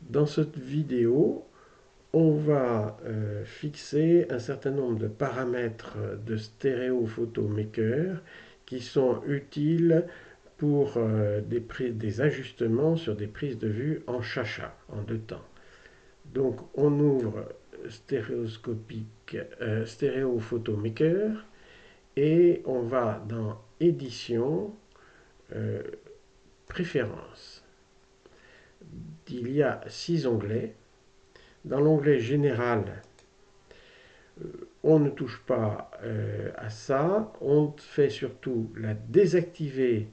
Dans cette vidéo, on va fixer un certain nombre de paramètres de Stereo Photo Maker qui sont utiles pour des ajustements sur des prises de vue en chacha, en deux temps. Donc on ouvre Stereo Photo Maker et on va dans Édition, euh, Préférences. Il y a 6 onglets. Dans l'onglet Général, on ne touche pas à ça. On fait surtout désactiver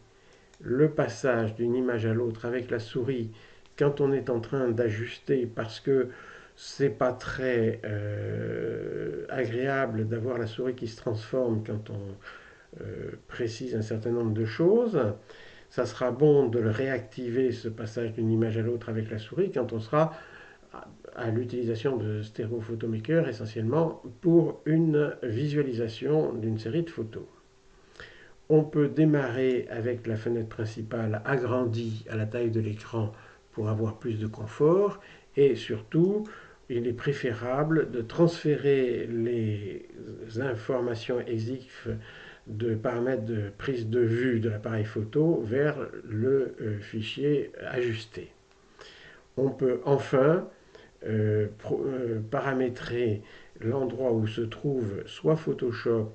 le passage d'une image à l'autre avec la souris quand on est en train d'ajuster, parce que c'est pas très agréable d'avoir la souris qui se transforme quand on précise un certain nombre de choses. Ça sera bon de le réactiver, ce passage d'une image à l'autre avec la souris, quand on sera à l'utilisation de Stereo Photo Maker essentiellement pour une visualisation d'une série de photos. On peut démarrer avec la fenêtre principale agrandie à la taille de l'écran pour avoir plus de confort, et surtout il est préférable de transférer les informations EXIF de paramètres de prise de vue de l'appareil photo vers le fichier ajusté. On peut enfin paramétrer l'endroit où se trouve soit Photoshop,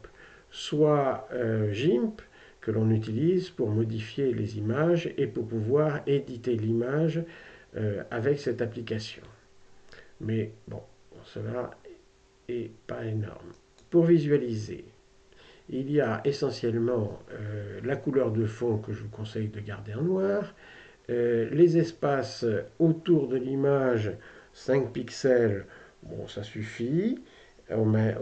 soit GIMP, que l'on utilise pour modifier les images et pour pouvoir éditer l'image avec cette application. Mais bon, cela est pas énorme. Pour visualiser, il y a essentiellement la couleur de fond que je vous conseille de garder en noir, les espaces autour de l'image, 5 pixels, bon, ça suffit. On met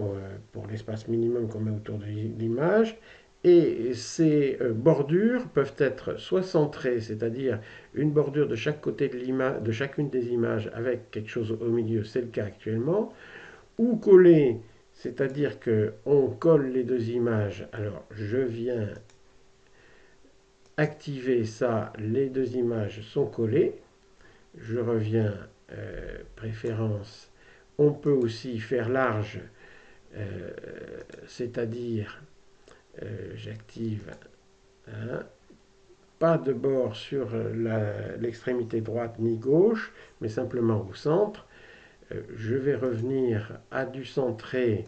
pour l'espace minimum qu'on met autour de l'image. Et ces bordures peuvent être soit centrées, c'est-à-dire une bordure de chaque côté de chacune des images avec quelque chose au milieu, c'est le cas actuellement, ou collées, c'est-à-dire qu'on colle les deux images. Alors je viens activer ça, les deux images sont collées. Je reviens, préférence. On peut aussi faire large, euh, c'est-à-dire j'active, hein, pas de bord sur l'extrémité droite ni gauche, mais simplement au centre. Je vais revenir à du centré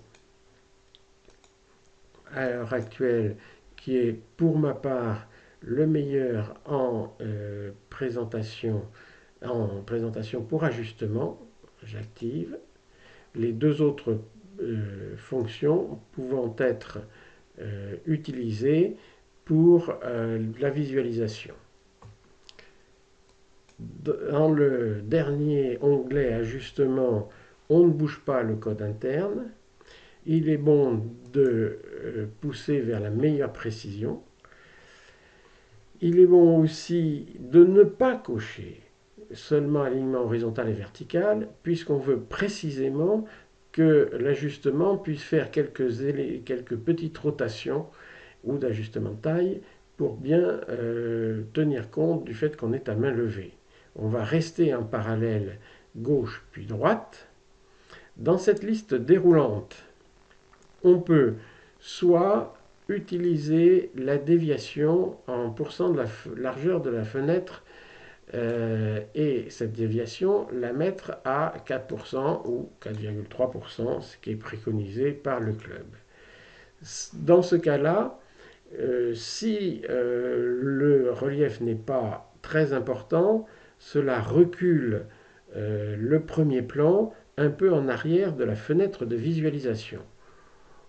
à l'heure actuelle, qui est pour ma part le meilleur en présentation pour ajustement. J'active. Les deux autres fonctions pouvant être utilisées pour la visualisation. Dans le dernier onglet ajustement, on ne bouge pas le code interne. Il est bon de pousser vers la meilleure précision. Il est bon aussi de ne pas cocher seulement alignement horizontal et vertical, puisqu'on veut précisément que l'ajustement puisse faire quelques petites rotations ou d'ajustement de taille pour bien tenir compte du fait qu'on est à main levée. On va rester en parallèle gauche puis droite. Dans cette liste déroulante, on peut soit utiliser la déviation en pourcent de la largeur de la fenêtre et cette déviation la mettre à 4% ou 4,3%, ce qui est préconisé par le club. Dans ce cas-là, si le relief n'est pas très important, cela recule le premier plan un peu en arrière de la fenêtre de visualisation.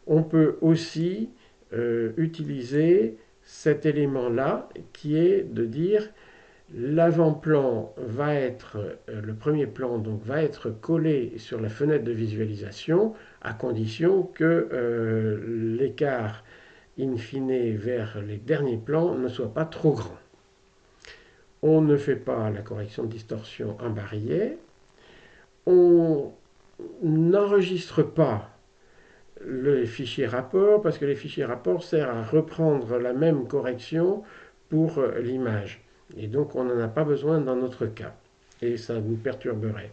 On peut aussi utiliser cet élément-là qui est de dire l'avant-plan va être, le premier plan donc va être collé sur la fenêtre de visualisation à condition que l'écart in fine vers les derniers plans ne soit pas trop grand. On ne fait pas la correction de distorsion en barillet. On n'enregistre pas le fichier rapport parce que les fichiers rapport servent à reprendre la même correction pour l'image. Et donc on n'en a pas besoin dans notre cas. et ça nous perturberait.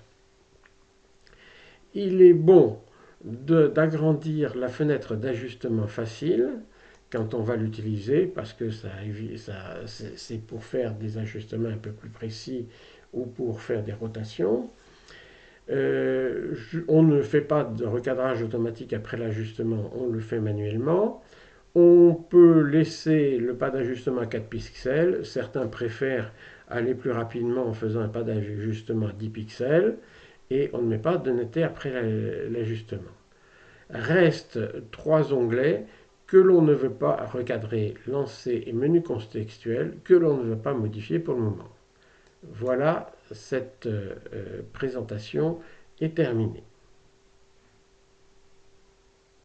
Il est bon d'agrandir la fenêtre d'ajustement facile quand on va l'utiliser, parce que c'est pour faire des ajustements un peu plus précis ou pour faire des rotations. On ne fait pas de recadrage automatique après l'ajustement, on le fait manuellement. On peut laisser le pas d'ajustement à 4 pixels. Certains préfèrent aller plus rapidement en faisant un pas d'ajustement à 10 pixels. Et on ne met pas de netteté après l'ajustement. Restent trois onglets que l'on ne veut pas recadrer, lancer et menu contextuel, que l'on ne veut pas modifier pour le moment. Voilà, cette présentation est terminée.